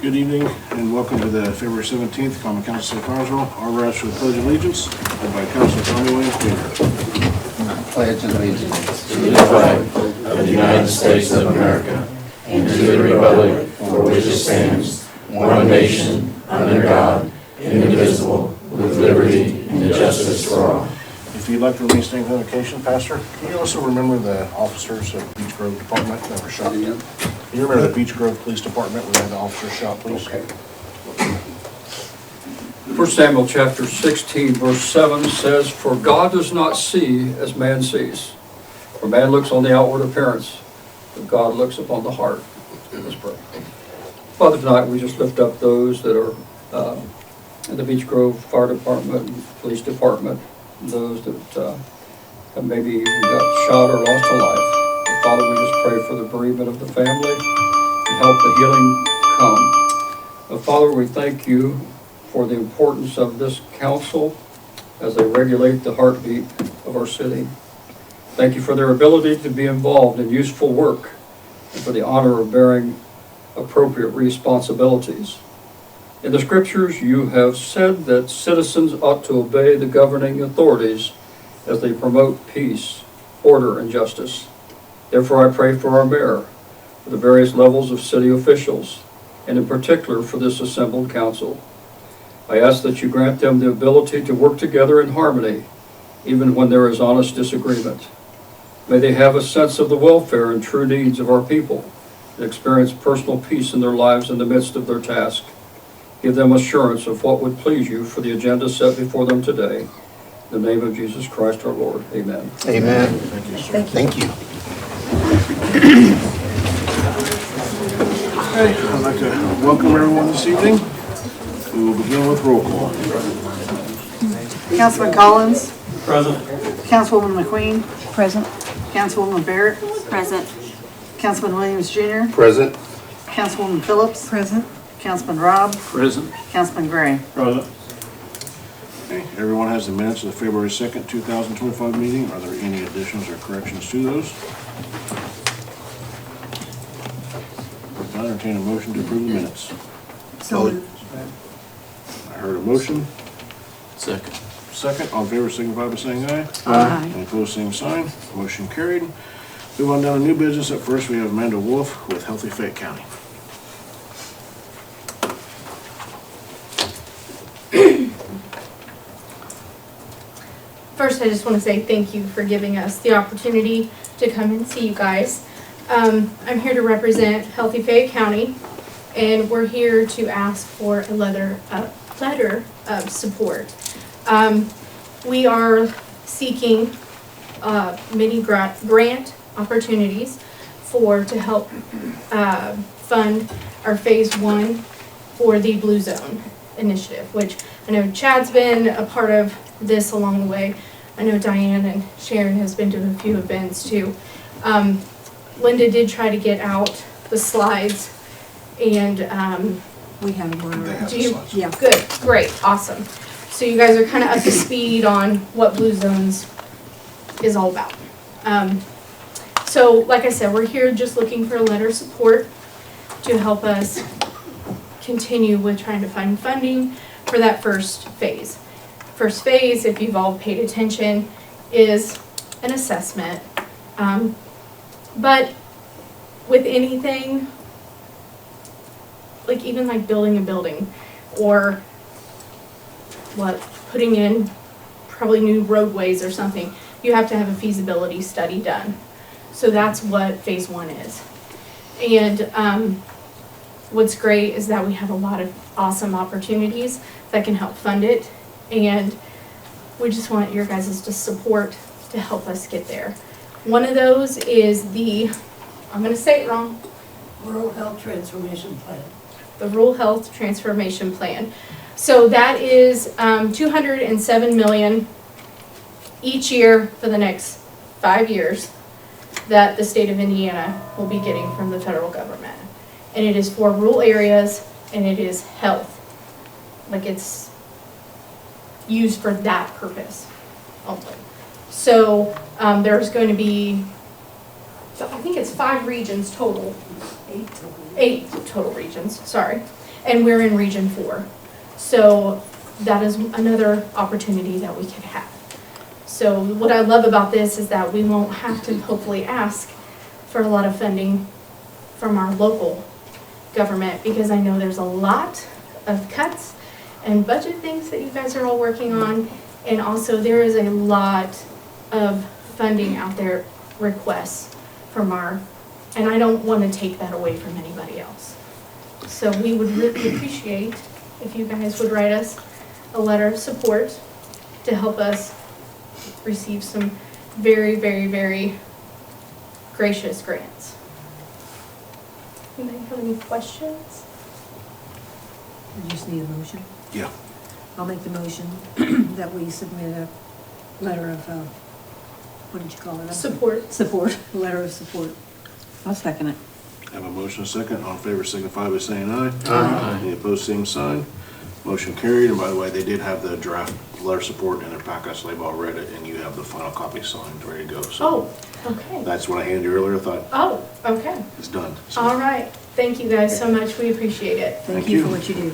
Good evening and welcome to the February 17th Common Council of Connersville. Our rise for the Pledge of Allegiance, led by Councilor Tommy Williams Jr. Pledge allegiance to the flag of the United States of America and to the republic for which it stands, one nation, under God, indivisible, with liberty and justice for all. If you'd like to release the invocation, Pastor, can you also remember the officers of Beech Grove Department that were shot? Can you remember the Beech Grove Police Department where they had the officers shot, please? Okay. 1 Samuel chapter 16 verse 7 says, "For God does not see as man sees. For man looks on the outward appearance, but God looks upon the heart." Let's pray. Father, tonight we just lift up those that are in the Beech Grove Fire Department and Police Department, those that have maybe even got shot or lost a life. But Father, we just pray for the bereavement of the family and help the healing come. Father, we thank you for the importance of this council as they regulate the heartbeat of our city. Thank you for their ability to be involved in useful work and for the honor of bearing appropriate responsibilities. In the scriptures, you have said that citizens ought to obey the governing authorities as they promote peace, order, and justice. Therefore, I pray for our mayor, for the various levels of city officials, and in particular for this assembled council. I ask that you grant them the ability to work together in harmony, even when there is honest disagreement. May they have a sense of the welfare and true needs of our people, and experience personal peace in their lives in the midst of their task. Give them assurance of what would please you for the agenda set before them today. In the name of Jesus Christ our Lord, amen. Amen. Thank you, sir. Thank you. Okay, I'd like to welcome everyone this evening. We will begin with roll call. Councilman Collins. Present. Councilwoman McQueen. Present. Councilwoman Barrett. Present. Councilman Williams Jr. Present. Councilwoman Phillips. Present. Councilman Robb. Present. Councilman Gray. Present. Okay, everyone has the minutes of the February 2nd, 2025 meeting. Are there any additions or corrections to those? I entertain a motion to approve the minutes. So moved. I heard a motion. Second. Second, all in favor signify by saying aye. Aye. Any opposed, same sign. Motion carried. Move on down to new business. At first, we have Amanda Wolf with Healthy Fayette County. First, I just want to say thank you for giving us the opportunity to come and see you guys. I'm here to represent Healthy Fayette County, and we're here to ask for a letter of support. We are seeking many grant opportunities to help fund our phase 1 for the Blue Zone initiative, which I know Chad's been a part of this along the way. I know Diane and Sharon has been to a few events too. Linda did try to get out the slides, and We have one. They have do the you? slides. Yeah. Good, great, awesome. So you guys are kind of up to speed on what Blue Zones is all about. So like I said, we're here just looking for a letter of support to help us continue with trying to find funding for that first phase. First phase, if you've all paid attention, is an assessment. But with anything, like even like building a building or putting in probably new roadways or something, you have to have a feasibility study done. So that's what phase 1 is. And what's great is that we have a lot of awesome opportunities that can help fund it. And we just want your guys' support to help us get there. One of those is I'm gonna say it wrong, Rural Health Transformation Plan. the Rural Health Transformation Plan. So that is $207 million each year for the next 5 years that the state of Indiana will be getting from the federal government. And it is for rural areas, and it is health. Like it's used for that purpose only. So, there's going to be, so I think it's 5 regions total. 8 total regions, sorry. And we're in Region 4. So that is another opportunity that we can have. So what I love about this is that we won't have to hopefully ask for a lot of funding from our local government, because I know there's a lot of cuts and budget things that you guys are all working on. And also there is a lot of funding out there, requests from our, and I don't want to take that away from anybody else. So we would really appreciate if you guys would write us a letter of support to help us receive some very, very, very gracious grants. Anybody have any questions? You just need a motion. Yeah. I'll make the motion that we submit a letter of, what did you call it? Support. Support, a letter of support. I'll second it. Have a motion, a second. All in favor signify by saying aye. Aye. Any opposed, same sign. Motion carried. And by the way, they did have the draft letter of support in their packet, so they've all read it, and you have the final copy signed, ready to go. So Oh, okay. that's what I handed you earlier. I thought, Oh, okay. it's done. So, All right. Thank you guys so much. We appreciate it. Thank you. you for what you do.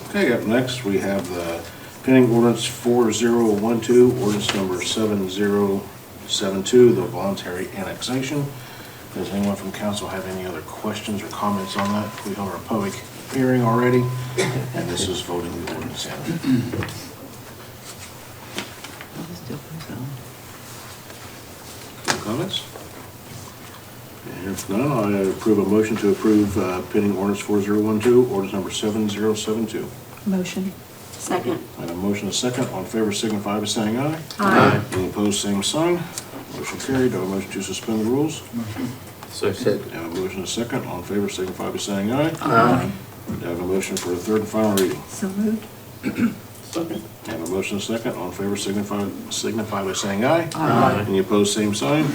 okay, up next, we have the pending ordinance 4012, ordinance number 7072, the voluntary annexation. Does anyone from council have any other questions or comments on that? We held our public hearing already, and this is voting the ordinance in. Comments? And if none, I approve a motion to approve pending ordinance 4012, ordinance number 7072. Motion. Second. I have a motion and a second. All in favor signify by saying aye. Aye. Any opposed, same sign. Motion carried. Do I have a motion to suspend the rules? Second. I have a motion and a second. All in favor signify by saying aye. Aye. Do I have a motion for a third and final reading? So moved. Second. I have a motion and a second. All in favor signify by saying aye. Aye. Any opposed, same sign.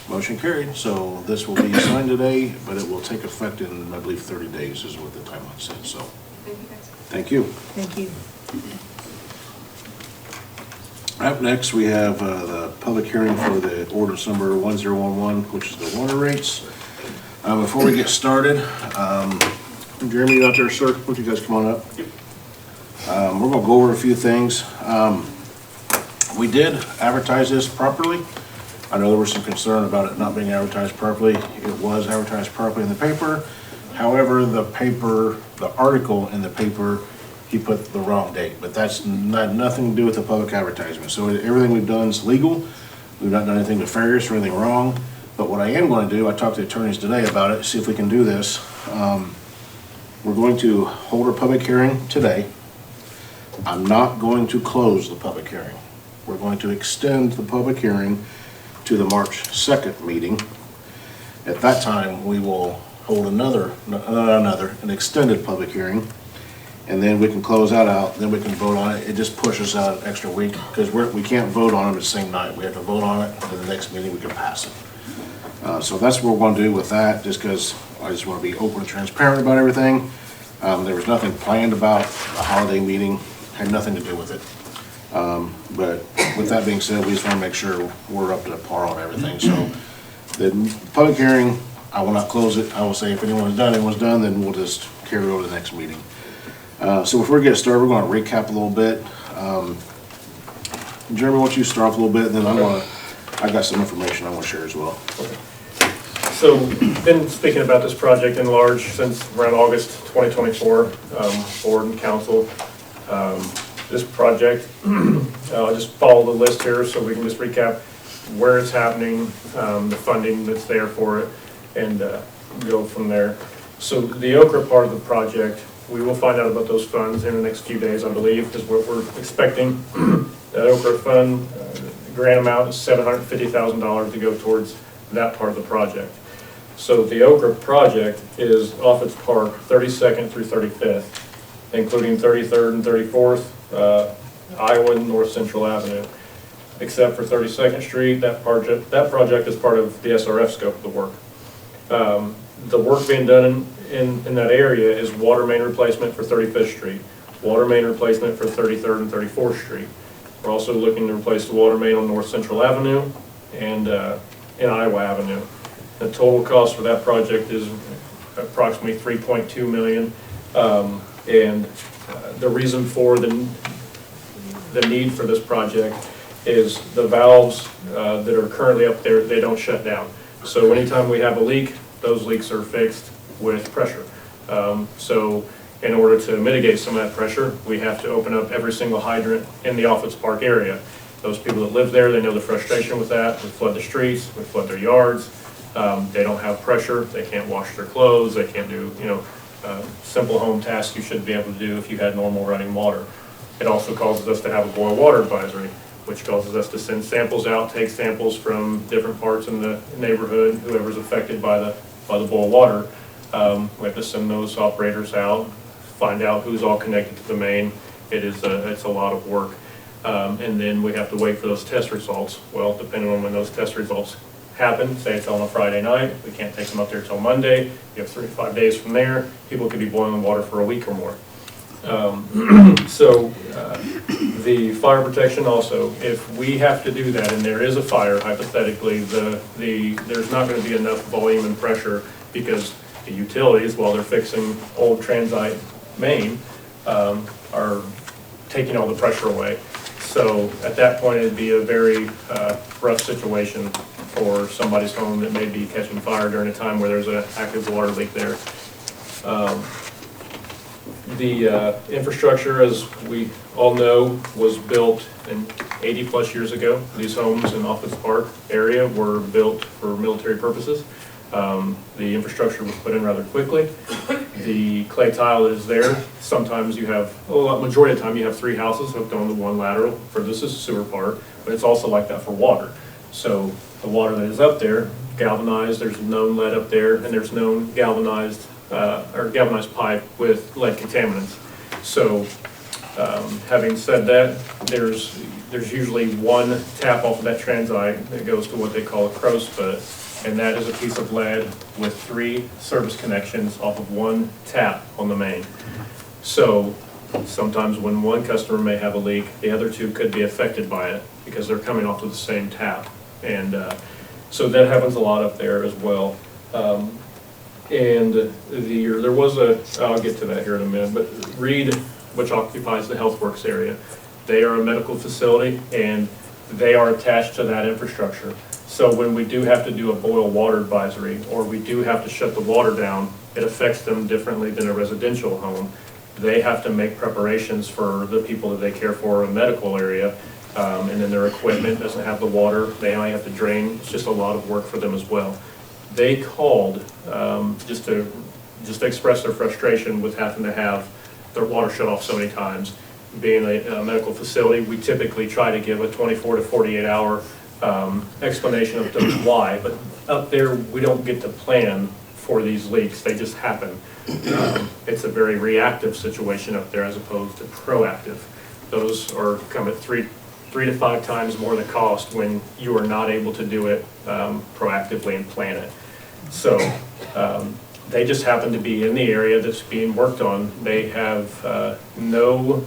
Motion carried. So this will be signed today, but it will take effect in, I believe, 30 days is what the timeline said. So, thank you. Thank you. Up next, we have the public hearing for the ordinance number 1011, which is the water rates. Before we get started, Jeremy, you out there, sir? Why don't you guys come on up? We're gonna go over a few things. We did advertise this properly. I know there was some concern about it not being advertised properly. It was advertised properly in the paper. However, the article in the paper, he put the wrong date, but that's nothing to do with the public advertisement. So everything we've done is legal. We've not done anything nefarious or anything wrong. But what I am going to do, I talked to attorneys today about it, see if we can do this. We're going to hold our public hearing today. I'm not going to close the public hearing. We're going to extend the public hearing to the March 2nd meeting. At that time, we will hold an extended public hearing, and then we can close that out, then we can vote on it. It just pushes out an extra week, because we can't vote on it the same night. We have to vote on it, and then the next meeting we can pass it. So that's what we're going to do with that, just because I just want to be open and transparent about everything. There was nothing planned about a holiday meeting, had nothing to do with it. But with that being said, we just want to make sure we're up to par on everything. So the public hearing, I will not close it. I will say if anyone's done, then we'll just carry it over to the next meeting. So before we get started, we're going to recap a little bit. Jeremy, why don't you start off a little bit, and then I got some information I want to share as well. So, been speaking about this project in large since around August 2024, board and council. This project, I'll just follow the list here so we can just recap where it's happening, the funding that's there for it, and go from there. So the Okra part of the project, we will find out about those funds in the next few days, I believe, is what we're expecting. That Okra fund, grant amount is $750,000 to go towards that part of the project. So the Okra project is off its park 32nd through 35th, including 33rd and 34th, Iowa and North Central Avenue. Except for 32nd Street, that project is part of the SRF scope of the work. The work being done in that area is water main replacement for 35th Street, water main replacement for 33rd and 34th Street. We're also looking to replace the water main on North Central Avenue and in Iowa Avenue. The total cost for that project is approximately $3.2 million. The reason for the need for this project is the valves that are currently up there, they don't shut down. So anytime we have a leak, those leaks are fixed with pressure. So in order to mitigate some of that pressure, we have to open up every single hydrant in the Office Park area. Those people that live there, they know the frustration with that. We flood the streets, we flood their yards. They don't have pressure, they can't wash their clothes, they can't do, simple home tasks you should be able to do if you had normal running water. It also causes us to have a boil water advisory, which causes us to send samples out, take samples from different parts in the neighborhood, whoever's affected by the boil water. We have to send those operators out, find out who's all connected to the main. It's a lot of work. And then we have to wait for those test results. Well, depending on when those test results happen, say it's on a Friday night, we can't take them up there till Monday. You have 3 to 5 days from there. People could be boiling water for a week or more. The fire protection also, if we have to do that and there is a fire, hypothetically, there's not going to be enough volume and pressure because the utilities, while they're fixing old transite main, are taking all the pressure away. So at that point, it'd be a very rough situation for somebody's home that may be catching fire during a time where there's an active water leak there. The infrastructure, as we all know, was built 80 plus years ago. These homes in Office Park area were built for military purposes. The infrastructure was put in rather quickly. The clay tile that is there, sometimes you have, majority of the time you have 3 houses hooked onto one lateral. For this is the sewer part, but it's also like that for water. So the water that is up there, galvanized, there's known lead up there, and there's known galvanized pipe with lead contaminants. So having said that, there's usually one tap off of that transite that goes to what they call a crow's foot, and that is a piece of lead with 3 service connections off of one tap on the main. So sometimes when one customer may have a leak, the other 2 could be affected by it because they're coming off of the same tap. And so that happens a lot up there as well. And there was I'll get to that here in a minute, but Reed, which occupies the HealthWorks area, they are a medical facility and they are attached to that infrastructure. So when we do have to do a boil water advisory or we do have to shut the water down, it affects them differently than a residential home. They have to make preparations for the people that they care for in the medical area, and then their equipment doesn't have the water. They only have to drain. It's just a lot of work for them as well. They called just to express their frustration with having to have their water shut off so many times. Being a medical facility, we typically try to give a 24 to 48 hour explanation of why, but up there we don't get to plan for these leaks. They just happen. It's a very reactive situation up there as opposed to proactive. Those come at 3 to 5 times more the cost when you are not able to do it proactively and plan it. So they just happen to be in the area that's being worked on. They have no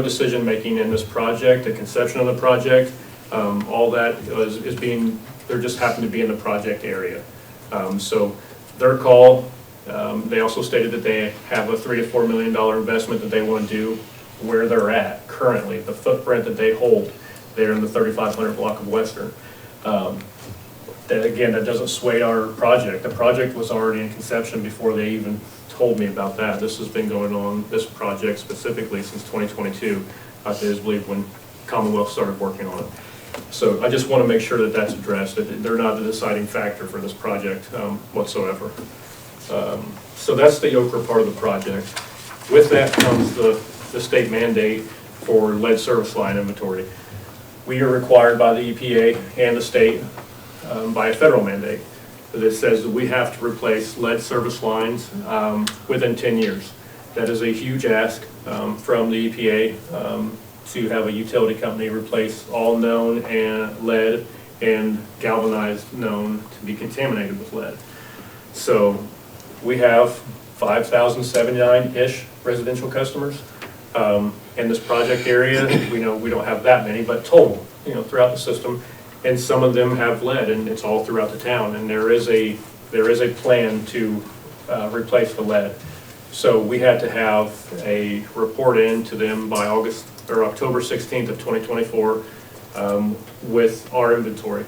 decision making in this project, the conception of the project. All that is being, they just happen to be in the project area. So their call, they also stated that they have a $3 to $4 million investment that they want to do where they're at currently, the footprint that they hold there in the 3500 block of Western. That doesn't sway our project. The project was already in conception before they even told me about that. This has been going on, this project specifically, since 2022. I believe when Commonwealth started working on it. So I just want to make sure that that's addressed, that they're not the deciding factor for this project whatsoever. So that's the Okra part of the project. With that comes the state mandate for lead service line inventory. We are required by the EPA and the state by a federal mandate that says that we have to replace lead service lines within 10 years. That is a huge ask from the EPA to have a utility company replace all known and lead and galvanized known to be contaminated with lead. So we have 5,079-ish residential customers. In this project area, we know we don't have that many, but total, throughout the system. And some of them have lead, and it's all throughout the town. And there is a plan to replace the lead. So we had to have a report in to them by October 16th of 2024 with our inventory.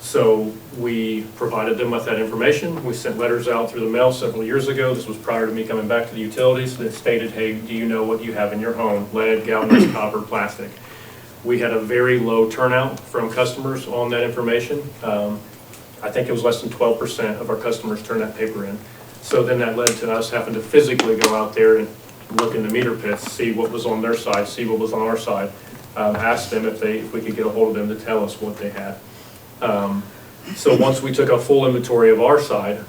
So we provided them with that information. We sent letters out through the mail several years ago. This was prior to me coming back to the utilities that stated, hey, do you know what you have in your home? Lead, galvanized copper, plastic. We had a very low turnout from customers on that information. I think it was less than 12% of our customers turned that paper in. So then that led to us having to physically go out there and look in the meter pits, see what was on their side, see what was on our side, ask them if we could get a hold of them to tell us what they had. So once we took a full inventory of our side,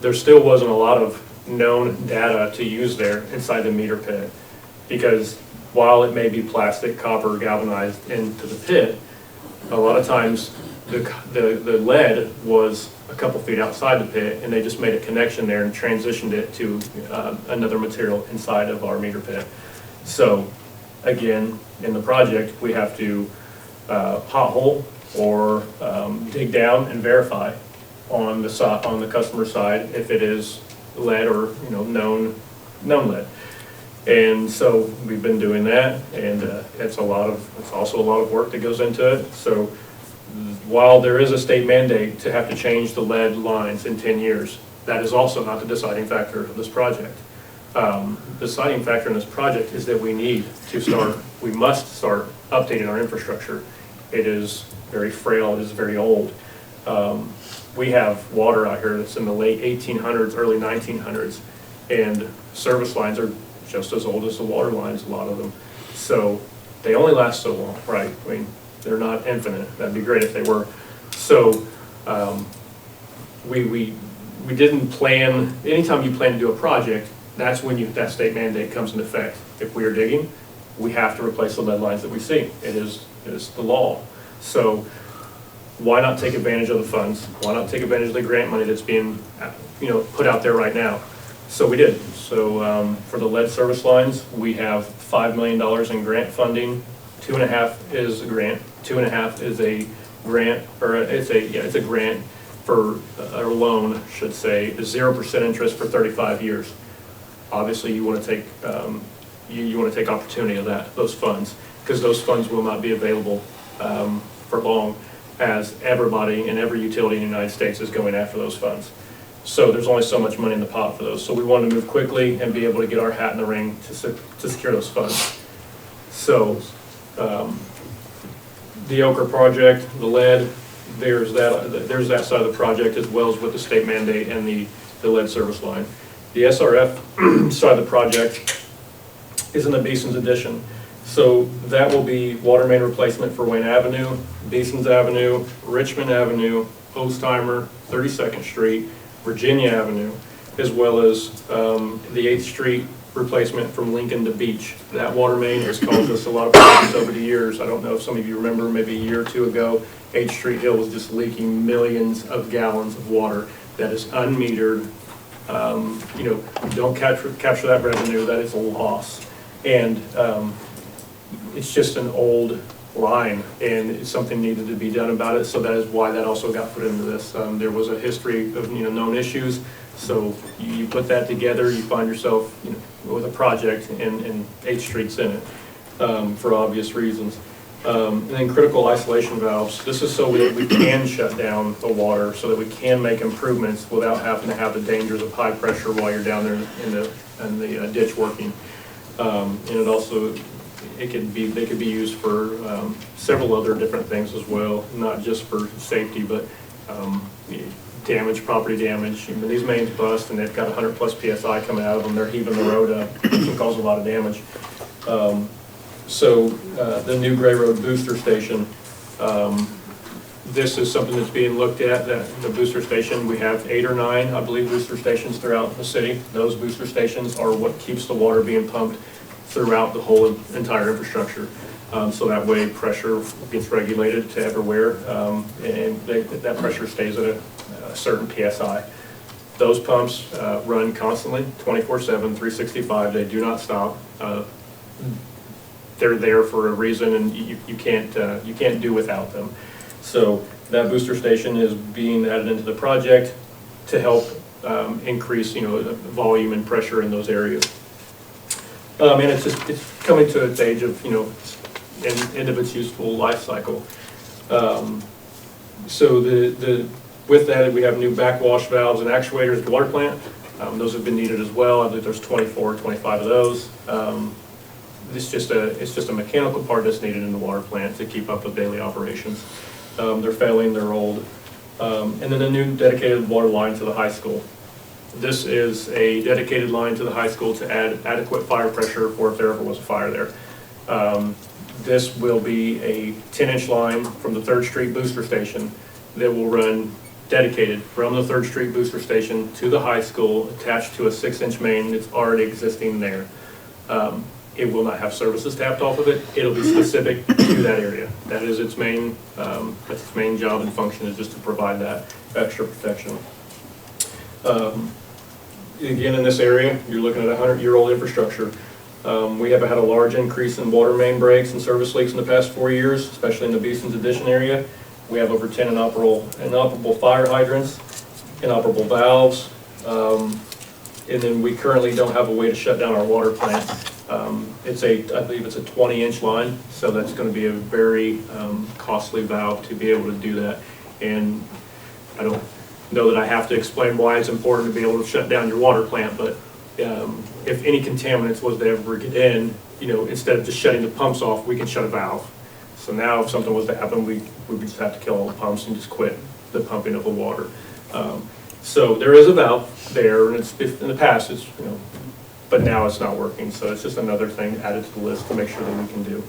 there still wasn't a lot of known data to use there inside the meter pit, because while it may be plastic, copper, galvanized into the pit, a lot of times the lead was a couple feet outside the pit, and they just made a connection there and transitioned it to another material inside of our meter pit. So again, in the project, we have to pothole or dig down and verify on the customer side if it is lead or known lead. And so we've been doing that, and it's also a lot of work that goes into it. So while there is a state mandate to have to change the lead lines in 10 years, that is also not the deciding factor of this project. The deciding factor in this project is that we must start updating our infrastructure. It is very frail, it is very old. We have water out here that's in the late 1800s, early 1900s, and service lines are just as old as the water lines, a lot of them. So they only last so long, right? I mean, they're not infinite. That'd be great if they were. So we didn't plan, anytime you plan to do a project, that's when that state mandate comes into effect. If we are digging, we have to replace the lead lines that we see. It is the law. So why not take advantage of the funds? Why not take advantage of the grant money that's being put out there right now? So we did. So for the lead service lines, we have $5 million in grant funding. 2.5 is a grant. 2.5 is a grant, or it's a grant for a loan, should say, 0% interest for 35 years. Obviously, you want to take take opportunity of those funds, because those funds will not be available for long, as everybody and every utility in the United States is going after those funds. So there's only so much money in the pot for those. So we wanted to move quickly and be able to get our hat in the ring to secure those funds. So the Ochre project, the lead, there's that side of the project, as well as with the state mandate and the lead service line. The SRF side of the project is in the Beeson's addition. So that will be water main replacement for Wayne Avenue, Beeson's Avenue, Richmond Avenue, Ostheimer, 32nd Street, Virginia Avenue, as well as the 8th Street replacement from Lincoln to Beach. That water main has caused us a lot of problems over the years. I don't know if some of you remember, maybe a year or two ago, 8th Street Hill was just leaking millions of gallons of water that is unmetered. Don't capture that revenue, that is a loss. And it's just an old line, and something needed to be done about it, so that is why that also got put into this. There was a history of known issues, so you put that together, you find yourself with a project, and 8th Street's in it for obvious reasons. And then critical isolation valves. This is so that we can shut down the water, so that we can make improvements without having to have the dangers of high pressure while you're down there in the ditch working. And it also, they could be used for several other different things as well, not just for safety, but property damage. These mains bust and they've got 100+ PSI coming out of them. They're heaving the road up, it can cause a lot of damage. So the new Gray Road booster station, this is something that's being looked at, the booster station. We have 8 or 9, I believe, booster stations throughout the city. Those booster stations are what keeps the water being pumped throughout the whole entire infrastructure. So that way pressure gets regulated to everywhere, and that pressure stays at a certain PSI. Those pumps run constantly, 24/7, 365. They do not stop. They're there for a reason, and you can't do without them. So that booster station is being added into the project to help increase, volume and pressure in those areas. And it's coming to its age of, end of its useful life cycle. So with that, we have new backwash valves and actuators at the water plant. Those have been needed as well. I think there's 24, 25 of those. It's just a mechanical part that's needed in the water plant to keep up with daily operations. They're failing, they're old. And then a new dedicated water line to the high school. This is a dedicated line to the high school to add adequate fire pressure for if there ever was a fire there. This will be a 10-inch line from the 3rd Street booster station that will run dedicated from the 3rd Street booster station to the high school, attached to a 6-inch main that's already existing there. It will not have services tapped off of it. It'll be specific to that area. That is its main, that's its main job and function, is just to provide that extra protection. Again, in this area, you're looking at a 100-year-old infrastructure. We have had a large increase in water main breaks and service leaks in the past 4 years, especially in the Beeson's Addition area. We have over 10 inoperable fire hydrants, inoperable valves, and then we currently don't have a way to shut down our water plant. I believe it's a 20-inch line, so that's going to be a very costly valve to be able to do that. And I don't know that I have to explain why it's important to be able to shut down your water plant, but if any contaminants was to ever get in, instead of just shutting the pumps off, we can shut a valve. So now if something was to happen, we would just have to kill all the pumps and just quit the pumping of the water. So there is a valve there, and in the past, but now it's not working. So it's just another thing added to the list to make sure that we can do.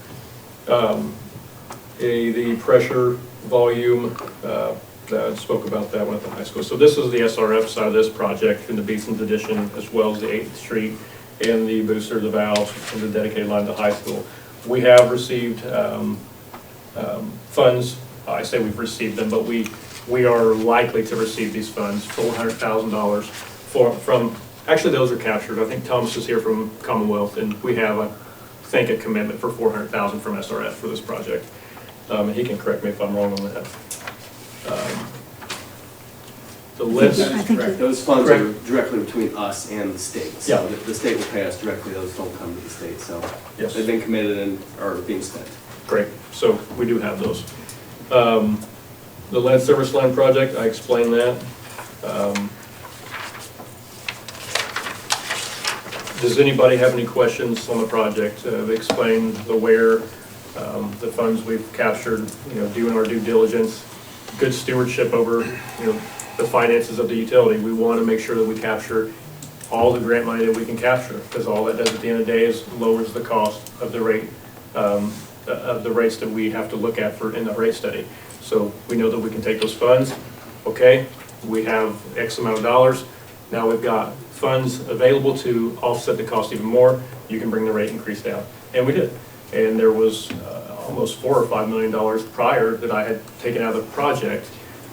The pressure, volume, I spoke about that one at the high school. So this is the SRF side of this project in the Beeson's Addition, as well as the 8th Street and the booster, the valve, and the dedicated line to the high school. We have received funds. I say we've received them, but we are likely to receive these funds, $400,000 from, actually those are captured. I think Thomas is here from Commonwealth, and we have, I think, a commitment for $400,000 from SRF for this project. And he can correct me if I'm wrong on that. The list. I think Correct. Those funds are directly between us and the state. So Yeah. the state will pay us directly. Those don't come to the state. So Yes. they've been committed and are being spent. Great, so we do have those. The lead service line project, I explained that. Does anybody have any questions on the project? Explain the where, the funds we've captured, doing our due diligence, good stewardship over, the finances of the utility. We want to make sure that we capture all the grant money that we can capture, because all that does at the end of the day is lowers the cost of the rate, of the rates that we have to look at in the rate study. So we know that we can take those funds, okay, we have X amount of dollars, now we've got funds available to offset the cost even more, you can bring the rate increase down. And we did. And there was almost $4 or $5 million prior that I had taken out of the project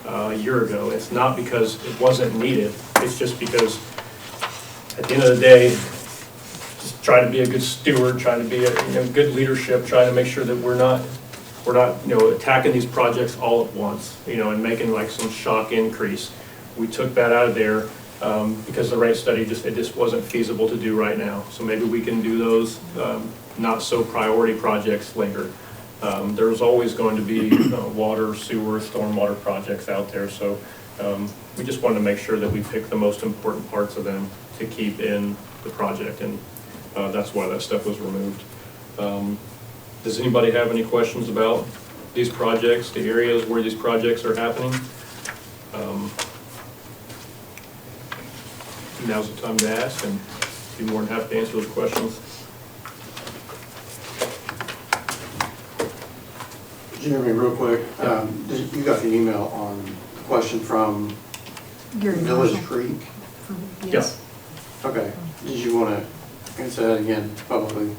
a year ago. It's not because it wasn't needed, it's just because at the end of the day, just trying to be a good steward, trying to be a good leadership, trying to make sure that we're not attacking these projects all at once, and making like some shock increase. We took that out of there because the rate study it just wasn't feasible to do right now. So maybe we can do those not so priority projects later. There's always going to be water, sewer, stormwater projects out there. So we just wanted to make sure that we pick the most important parts of them to keep in the project, and that's why that stuff was removed. Does anybody have any questions about these projects, the areas where these projects are happening? Now's the time to ask, and be more than happy to answer those questions. Jeremy, real quick, you got the email on the question from Gary Village Marshall Creek? Yes. Okay, did you want to answer that again publicly?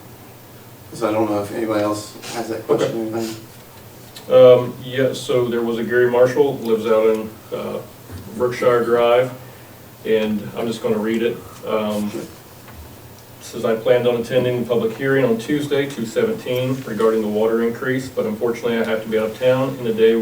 Because I don't know if anybody else has that question or anything. Yeah, so there was a Gary Marshall, lives out in Berkshire Drive. and I'm just going to read it. Says I planned on attending the public hearing on Tuesday, 2/17, regarding the water increase, but unfortunately I have to be out of town in the day.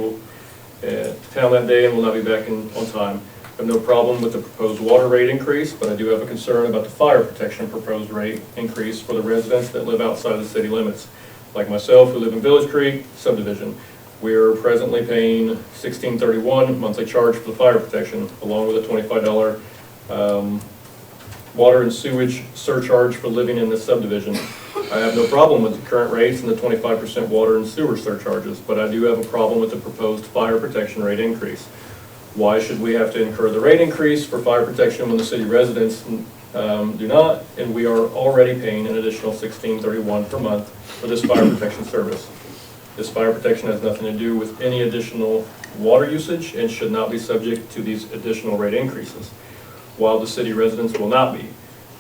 Town that day and will not be back on time. I have no problem with the proposed water rate increase, but I do have a concern about the fire protection proposed rate increase for the residents that live outside the city limits, like myself who live in Village Creek subdivision. We are presently paying $16.31 monthly charge for the fire protection, along with a $25 water and sewage surcharge for living in this subdivision. I have no problem with the current rates and the 25% water and sewer surcharges, but I do have a problem with the proposed fire protection rate increase. Why should we have to incur the rate increase for fire protection when the city residents do not, and we are already paying an additional $16.31 per month for this fire protection service? This fire protection has nothing to do with any additional water usage and should not be subject to these additional rate increases, while the city residents will not be.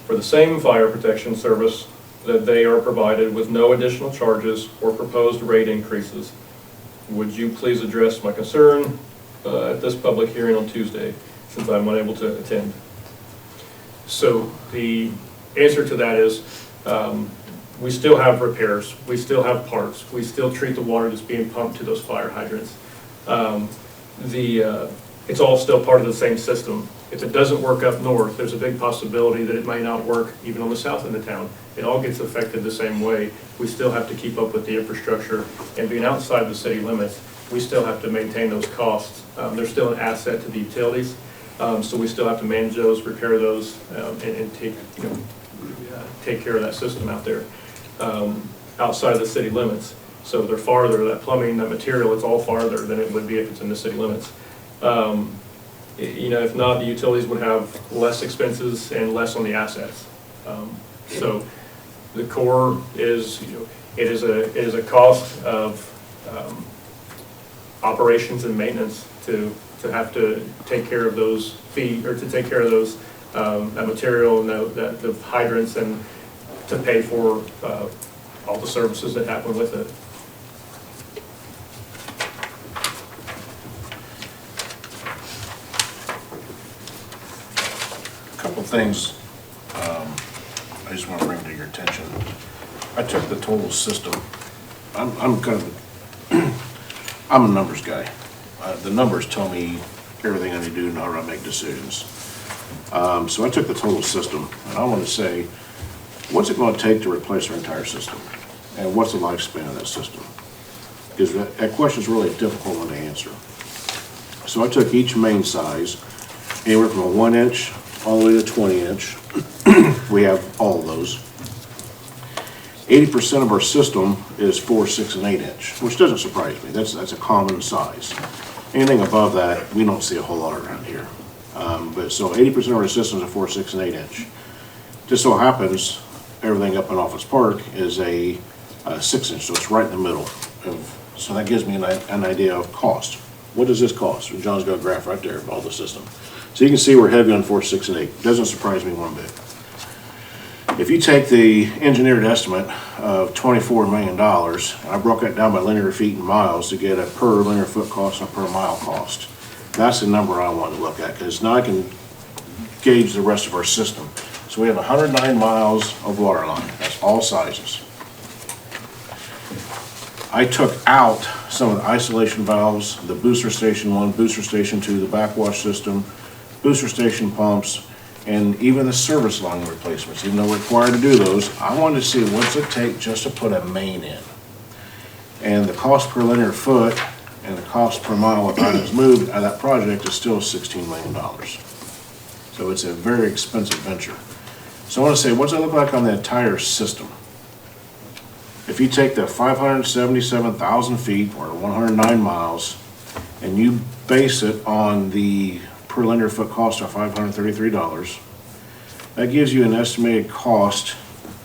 For the same fire protection service that they are provided with no additional charges or proposed rate increases. Would you please address my concern at this public hearing on Tuesday, since I'm unable to attend? So the answer to that is, we still have repairs, we still have parts, we still treat the water that's being pumped to those fire hydrants. It's all still part of the same system. If it doesn't work up north, there's a big possibility that it may not work even on the south end of town. It all gets affected the same way. We still have to keep up with the infrastructure, and being outside the city limits, we still have to maintain those costs. They're still an asset to the utilities, so we still have to manage those, repair those, and take care of that system out there outside of the city limits. So they're farther, that plumbing, that material, it's all farther than it would be if it's in the city limits. If not, the utilities would have less expenses and less on the assets. So the core is, it is a cost of operations and maintenance to have to take care of those to take care of those that material and the hydrants, and to pay for all the services that happen with it. Couple things I just want to bring to your attention. I took the total system. I'm kind of I'm a numbers guy. The numbers tell me everything I need to do and how I make decisions. So I took the total system, and I want to say, what's it going to take to replace our entire system, and what's the lifespan of that system? Because that question is really a difficult one to answer. So I took each main size, anywhere from a 1 inch all the way to 20 inch. We have all of those. 80% of our system is 4, 6, and 8 inch, which doesn't surprise me. That's a common size. Anything above that, we don't see a whole lot around here. But so 80% of our systems are 4, 6, and 8 inch. Just so happens, everything up in Office Park is a 6 inch, so it's right in the middle. So that gives me an idea of cost. What does this cost? Well, John's got a graph right there of all the system. So you can see we're heavy on 4, 6, and 8. Doesn't surprise me one bit. If you take the engineered estimate of $24 million, and I broke that down by linear feet and miles to get a per linear foot cost and a per mile cost, that's the number I want to look at, because now I can gauge the rest of our system. So we have 109 miles of water line. That's all sizes. I took out some of the isolation valves, the booster station 1, booster station 2, the backwash system, booster station pumps, and even the service line replacements. Even though we're required to do those, I wanted to see what's it take just to put a main in. And the cost per linear foot and the cost per mile of items moved out of that project is still $16 million. So it's a very expensive venture. So I want to say, what's it look like on the entire system? If you take the 577,000 feet or 109 miles and you base it on the per linear foot cost of $533, that gives you an estimated cost.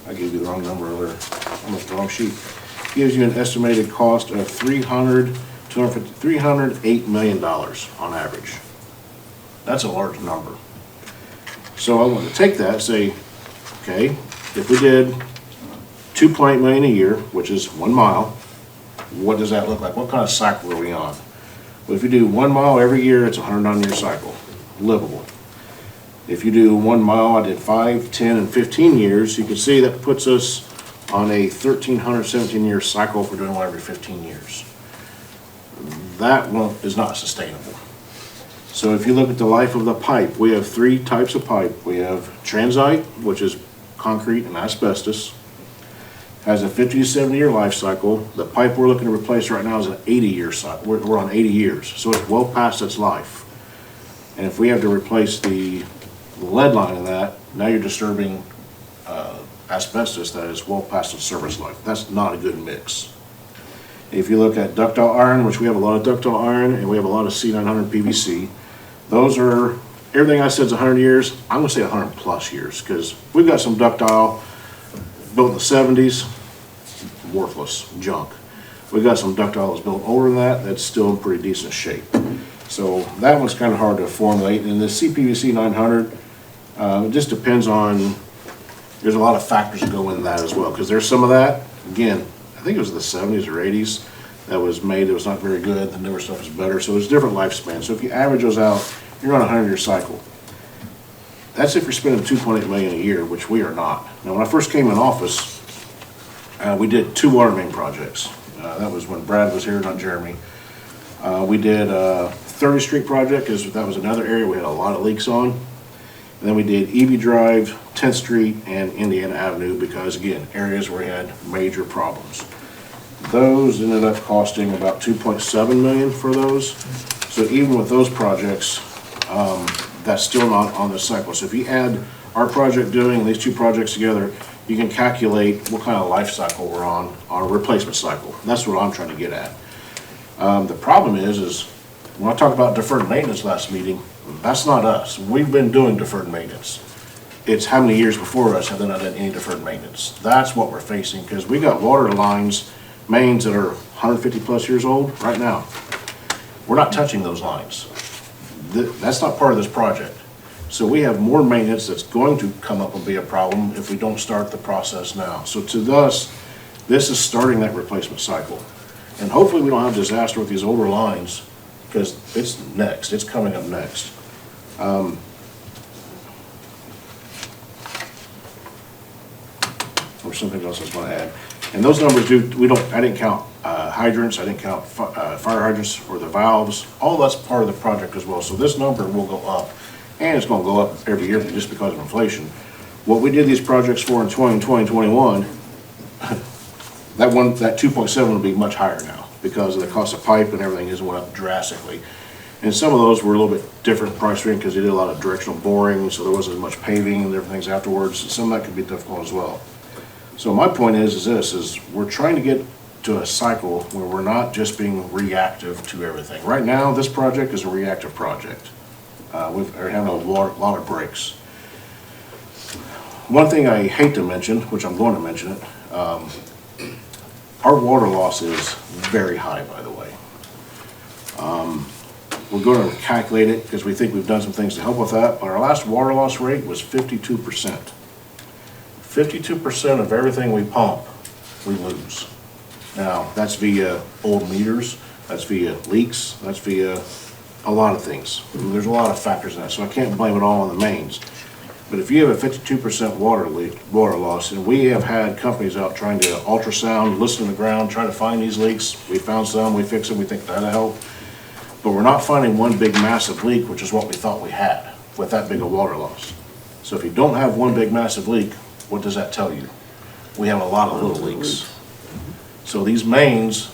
I gave you the wrong number earlier, almost the wrong sheet. Gives you an estimated cost of $308 million on average. That's a large number. So I want to take that and say, okay, if we did 2.8 million a year, which is 1 mile, what does that look like? What kind of cycle are we on? Well, if you do 1 mile every year, it's a 109-year cycle, livable. If you do 1 mile, I did 5, 10, and 15 years, you can see that puts us on a 1,317-year cycle for doing one every 15 years. That one is not sustainable. So if you look at the life of the pipe, we have 3 types of pipe. We have transite, which is concrete and asbestos, has a 50 to 70-year life cycle. The pipe we're looking to replace right now is an 80-year cycle. We're on 80 years, so it's well past its life. And if we have to replace the lead line in that, now you're disturbing asbestos that is well past its service life. That's not a good mix. If you look at ductile iron, which we have a lot of ductile iron, and we have a lot of C900 PVC, those are, everything I said is 100 years, I'm gonna say 100 plus years, because we've got some ductile built in the 70s, worthless junk. We've got some ductile that's built older than that, that's still in pretty decent shape. So that one's kind of hard to formulate. And the CPVC 900, it just depends on, there's a lot of factors that go in that as well, because there's some of that, again, I think it was the 70s or 80s that was made, that was not very good, the newer stuff is better, so there's different lifespans. So if you average those out, you're on a 100-year cycle. That's if you're spending $2.8 million a year, which we are not. Now, when I first came in office, we did 2 water main projects. That was when Brad was here, not Jeremy. We did 30th Street project, because that was another area we had a lot of leaks on. And then we did EB Drive, 10th Street, and Indiana Avenue, because again, areas where we had major problems. Those ended up costing about $2.7 million for those. So even with those projects, that's still not on the cycle. So if you add our project doing these 2 projects together, you can calculate what kind of life cycle we're on a replacement cycle. And that's what I'm trying to get at. The problem is when I talked about deferred maintenance last meeting, that's not us. We've been doing deferred maintenance. It's how many years before us have they not done any deferred maintenance. That's what we're facing, because we got water lines, mains that are 150 plus years old right now. We're not touching those lines. That's not part of this project. So we have more maintenance that's going to come up and be a problem if we don't start the process now. So to us, this is starting that replacement cycle. And hopefully we don't have disaster with these older lines, because it's next, it's coming up next. Or something else I was going to add. And those numbers I didn't count hydrants, I didn't count fire hydrants or the valves. All that's part of the project as well. So this number will go up, and it's going to go up every year just because of inflation. What we did these projects for in 2021, that 2.7 will be much higher now because of the cost of pipe and everything has went up drastically. And some of those were a little bit different price range because they did a lot of directional boring, so there wasn't as much paving and different things afterwards. Some of that could be difficult as well. So my point is we're trying to get to a cycle where we're not just being reactive to everything. Right now, this project is a reactive project. We're having a lot of breaks. One thing I hate to mention, which I'm going to mention it, our water loss is very high, by the way. We're going to calculate it because we think we've done some things to help with that, but our last water loss rate was 52%. 52% of everything we pump, we lose. Now, that's via old meters, that's via leaks, that's via a lot of things. There's a lot of factors in that, so I can't blame it all on the mains. But if you have a 52% water loss, and we have had companies out trying to ultrasound, listen to the ground, try to find these leaks. We found some, we fixed them, we think that'll help. But we're not finding one big massive leak, which is what we thought we had with that big a water loss. So if you don't have one big massive leak, what does that tell you? We have a lot of little leaks. So these mains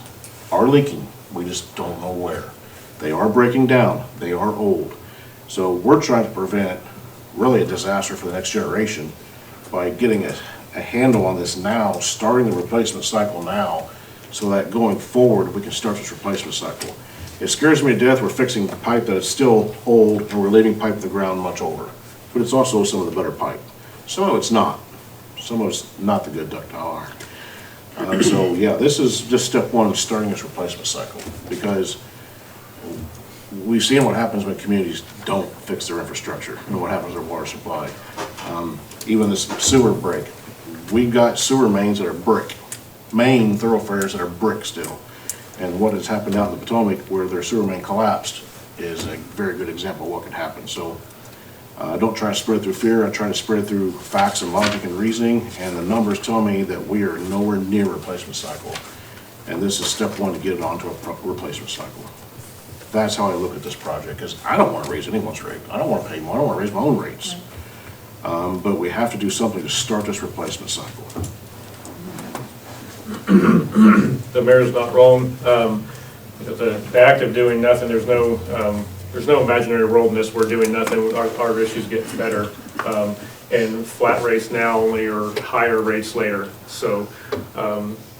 are leaking. We just don't know where. They are breaking down. They are old. So we're trying to prevent really a disaster for the next generation by getting a handle on this now, starting the replacement cycle now, so that going forward we can start this replacement cycle. It scares me to death we're fixing the pipe that is still old and we're leaving pipe in the ground much older. But it's also some of the better pipe. Some of it's not. Some of it's not the good ductile iron. So yeah, this is just step one of starting this replacement cycle, because we've seen what happens when communities don't fix their infrastructure and what happens to their water supply. Even this sewer break. We've got sewer mains that are brick, main thoroughfares that are brick still. And what has happened out in the Potomac where their sewer main collapsed is a very good example of what could happen. So I don't try to spread it through fear, I try to spread it through facts and logic and reasoning, and the numbers tell me that we are nowhere near replacement cycle. And this is step one to get it onto a replacement cycle. That's how I look at this project, because I don't want to raise anyone's rate. I don't want to pay more, I don't want to raise my own rates. But we have to do something to start this replacement cycle. The mayor's not wrong. The act of doing nothing, there's no imaginary world in this. We're doing nothing, our issues get better. And flat rates now only are higher rates later. So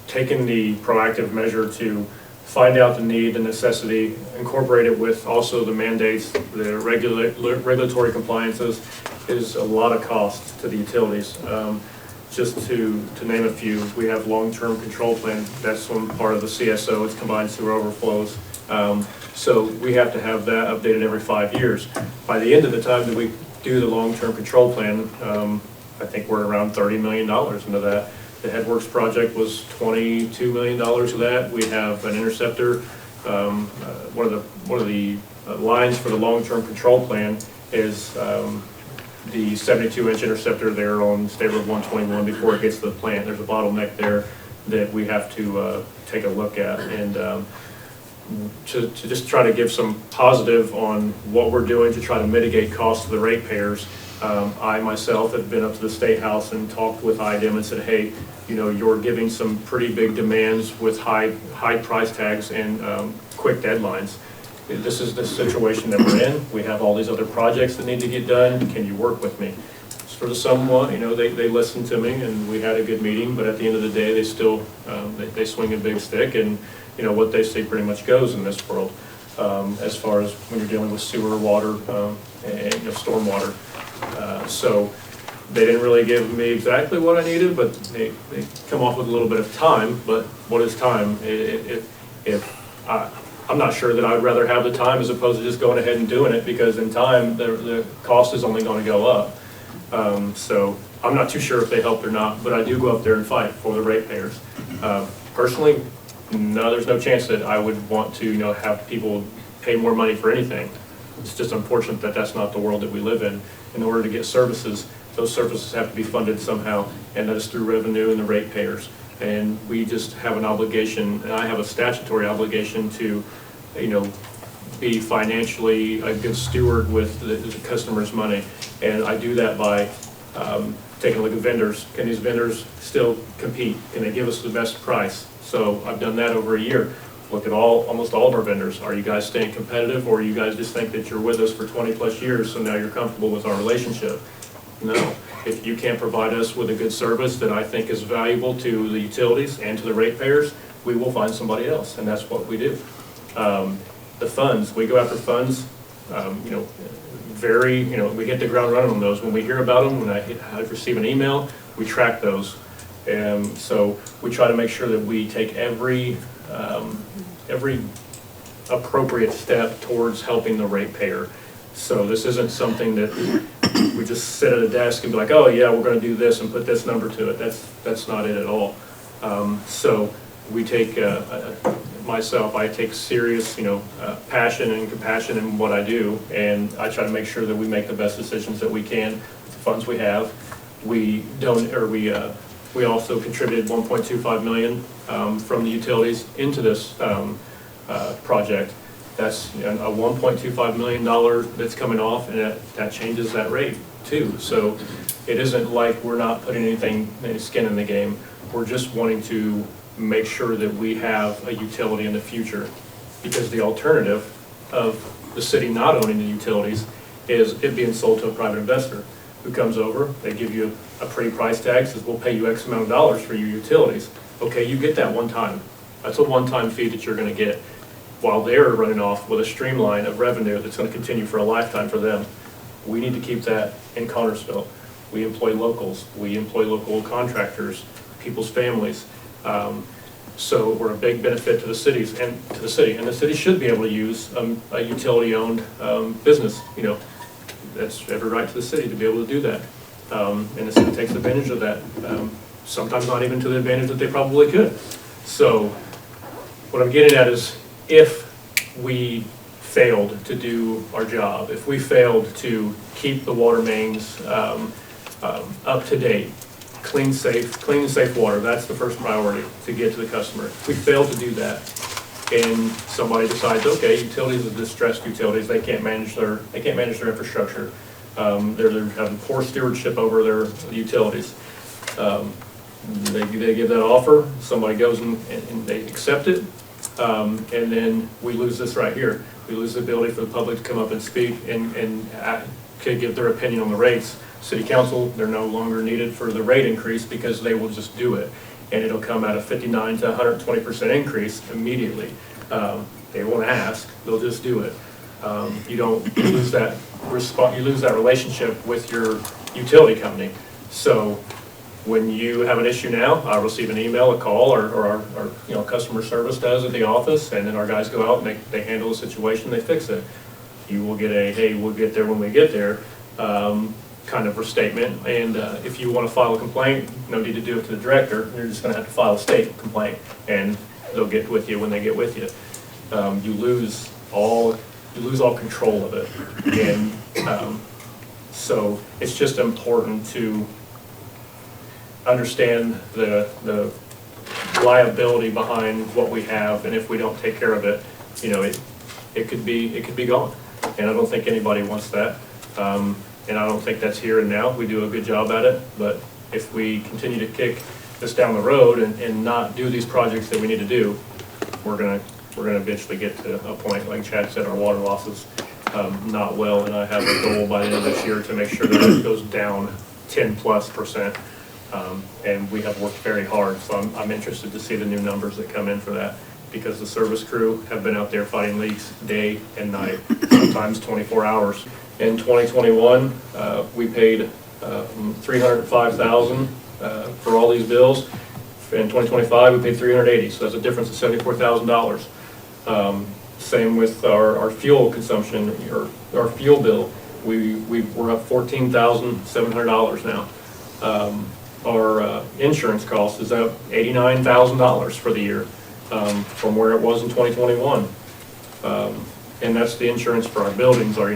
taking the proactive measure to find out the need, the necessity, incorporate it with also the mandates, the regulatory compliances, is a lot of cost to the utilities. Just to name a few, we have long-term control plan. That's one part of the CSO. It's combined sewer overflows. So we have to have that updated every 5 years. By the end of the time that we do the long-term control plan, I think we're around $30 million into that. The Headworks project was $22 million of that. We have an interceptor. One of the lines for the long-term control plan is the 72-inch interceptor there on State Road 121 before it gets to the plant. There's a bottleneck there that we have to take a look at, and to just try to give some positive on what we're doing to try to mitigate costs to the ratepayers. I myself have been up to the State House and talked with IDEM and said, hey, you know, you're giving some pretty big demands with high price tags and quick deadlines. This is the situation that we're in. We have all these other projects that need to get done. Can you work with me? For the somewhat, you know, they listened to me and we had a good meeting, but at the end of the day, they still, they swing a big stick, and, you know, what they say pretty much goes in this world, as far as when you're dealing with sewer, water, and, you know, stormwater. So they didn't really give me exactly what I needed, but they come off with a little bit of time. But what is time? I'm not sure that I'd rather have the time as opposed to just going ahead and doing it, because in time, the cost is only going to go up. So I'm not too sure if they helped or not, but I do go up there and fight for the ratepayers. Personally, no, there's no chance that I would want to, you know, have people pay more money for anything. It's just unfortunate that that's not the world that we live in. In order to get services, those services have to be funded somehow, and that is through revenue and the ratepayers. And we just have an obligation, and I have a statutory obligation to, you know, be financially a good steward with the customer's money. And I do that by taking a look at vendors. Can these vendors still compete? Can they give us the best price? So I've done that over a year. Look at almost all of our vendors. Are you guys staying competitive, or you guys just think that you're with us for 20 plus years, so now you're comfortable with our relationship? No. If you can't provide us with a good service that I think is valuable to the utilities and to the ratepayers, we will find somebody else, and that's what we do. The funds, we go after funds, you know, we hit the ground running on those. When we hear about them, when I receive an email, we track those. And so we try to make sure that we take every appropriate step towards helping the ratepayer. So this isn't something that we just sit at a desk and be like, oh yeah, we're going to do this and put this number to it. That's not it at all. So we take, I take serious, you know, passion and compassion in what I do, and I try to make sure that we make the best decisions that we can with the funds we have. We also contributed $1.25 million from the utilities into this project. That's a $1.25 million that's coming off, and that changes that rate too. So it isn't like we're not putting any skin in the game. We're just wanting to make sure that we have a utility in the future, because the alternative of the city not owning the utilities is it being sold to a private investor who comes over, they give you a pretty price tag, says we'll pay you X amount of dollars for your utilities. Okay, you get that one time. That's a one-time fee that you're going to get, while they're running off with a streamline of revenue that's going to continue for a lifetime for them. We need to keep that in Connersville. We employ locals. We employ local contractors, people's families. So we're a big benefit to the cities and to the city. And the city should be able to use a utility-owned business. You know, that's every right to the city to be able to do that. And the city takes advantage of that. Sometimes not even to the advantage that they probably could. So what I'm getting at is, if we failed to do our job, if we failed to keep the water mains up to date, clean and safe water, that's the first priority to get to the customer. If we fail to do that, and somebody decides, okay, utilities are distressed utilities, they can't manage their infrastructure. They're having poor stewardship over their utilities. They give that offer, somebody goes and they accept it, and then we lose this right here. We lose the ability for the public to come up and speak and could give their opinion on the rates. City council, they're no longer needed for the rate increase because they will just do it. And it'll come at a 59 to 120% increase immediately. They won't ask, they'll just do it. You lose that relationship with your utility company. So when you have an issue now, I receive an email, a call, or our customer service does at the office, and then our guys go out and they handle the situation, they fix it. You will get a, hey, we'll get there when we get there, kind of a statement. And if you want to file a complaint, no need to do it to the director. You're just going to have to file a state complaint, and they'll get with you when they get with you. You lose all control of it, and so it's just important to understand the liability behind what we have, and if we don't take care of it, it could be gone, and I don't think anybody wants that. And I don't think that's here and now. We do a good job at it, but if we continue to kick this down the road and not do these projects that we need to do, we're gonna eventually get to a point, like Chad said, our water loss is not well, and I have a goal by the end of this year to make sure that it goes down 10+%. And we have worked very hard, so I'm interested to see the new numbers that come in for that, because the service crew have been out there fighting leaks day and night, sometimes 24 hours. In 2021, we paid $305,000 for all these bills. In 2025, we paid $380,000, so that's a difference of $74,000. Same with our fuel consumption, or our fuel bill. We're up $14,700 now. Our insurance cost is up $89,000 for the year from where it was in 2021. And that's the insurance for our buildings, or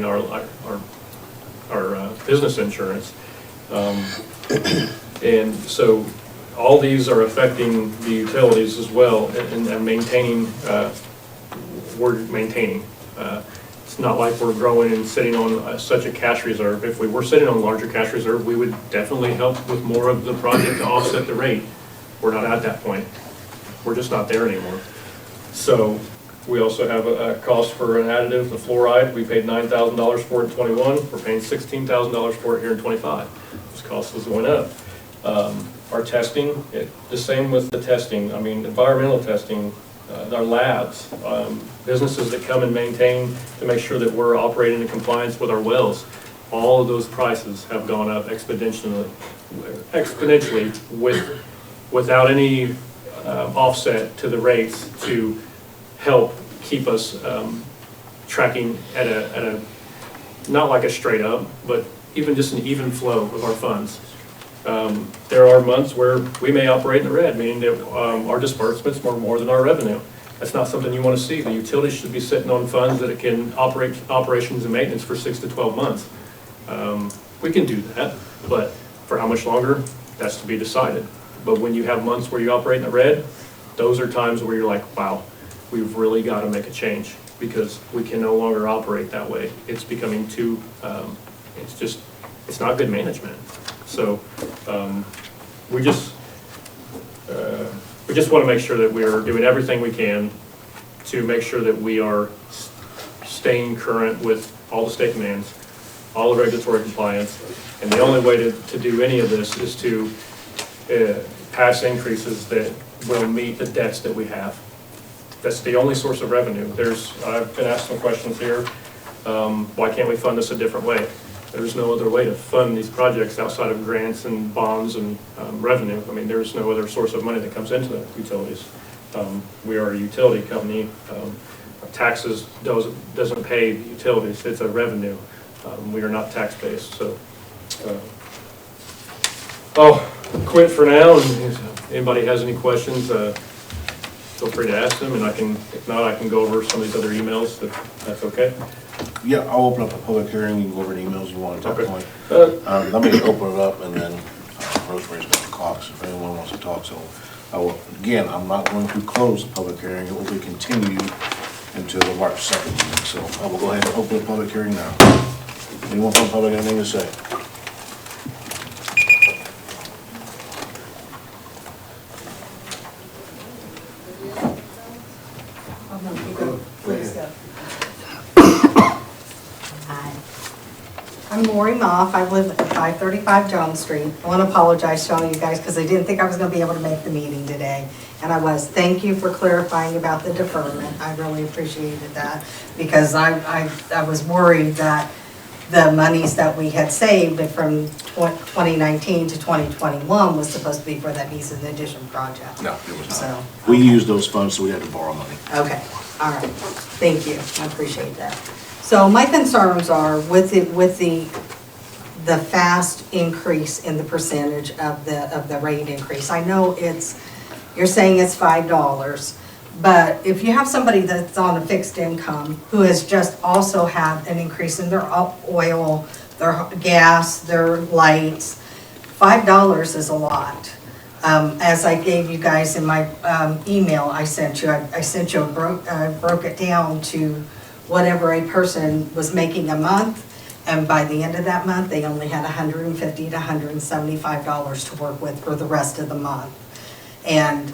our business insurance. And so all these are affecting the utilities as well, and maintaining. We're maintaining. It's not like we're growing and sitting on such a cash reserve. If we were sitting on a larger cash reserve, we would definitely help with more of the project to offset the rate. We're not at that point. We're just not there anymore. So we also have a cost for an additive, the fluoride. We paid $9,000 for it in 21. We're paying $16,000 for it here in 25. This cost is going up. Our testing, the same with the testing. I mean, environmental testing, our labs, businesses that come and maintain to make sure that we're operating in compliance with our wells. All of those prices have gone up exponentially without any offset to the rates to help keep us tracking at a not like a straight up, but even just an even flow of our funds. There are months where we may operate in the red, meaning that our disbursements are more than our revenue. That's not something you want to see. The utility should be sitting on funds that it can operate operations and maintenance for 6 to 12 months. We can do that, but for how much longer, that's to be decided. But when you have months where you operate in the red, those are times where you're like, wow, we've really got to make a change, because we can no longer operate that way. It's becoming too, it's not good management. So we just want to make sure that we are doing everything we can to make sure that we are staying current with all the state demands, all the regulatory compliance, and the only way to do any of this is to pass increases that will meet the debts that we have. That's the only source of revenue. I've been asked some questions here. Why can't we fund this a different way? There's no other way to fund these projects outside of grants and bonds and revenue. I mean, there's no other source of money that comes into the utilities. We are a utility company. Taxes doesn't pay the utilities. It's a revenue. We are not tax-based. So I'll quit for now, and if anybody has any questions, feel free to ask them, and if not, I can go over some of these other emails, if that's okay. Yeah, I'll open up a public hearing, you can go over the emails you want at that Okay. point. Uh, Let me open it up, and then Rosemary's got the clocks if anyone wants to talk, so I will, again, I'm not going to close the public hearing, it will be continued until the March 2nd meeting, so I will go ahead and open the public hearing now. Anyone from the public have anything to say? Please go. Hi. I'm Lori Moff. I live at 535 Jones Street. I want to apologize to all you guys because I didn't think I was going to be able to make the meeting today. And I was. Thank you for clarifying about the deferment. I really appreciated that because I was worried that the monies that we had saved from 2019 to 2021 was supposed to be for that Needs in Addition project. No, it was So, not. We used those funds, so we had to borrow money. okay, all right, thank you, I appreciate that. So my concerns are with the fast increase in the percentage of the rate increase. I know you're saying it's $5, but if you have somebody that's on a fixed income who has just also had an increase in their oil, their gas, their lights, $5 is a lot. As I gave you guys in my email I sent you, broke it down to whatever a person was making a month, and by the end of that month, they only had $150 to $175 to work with for the rest of the month. And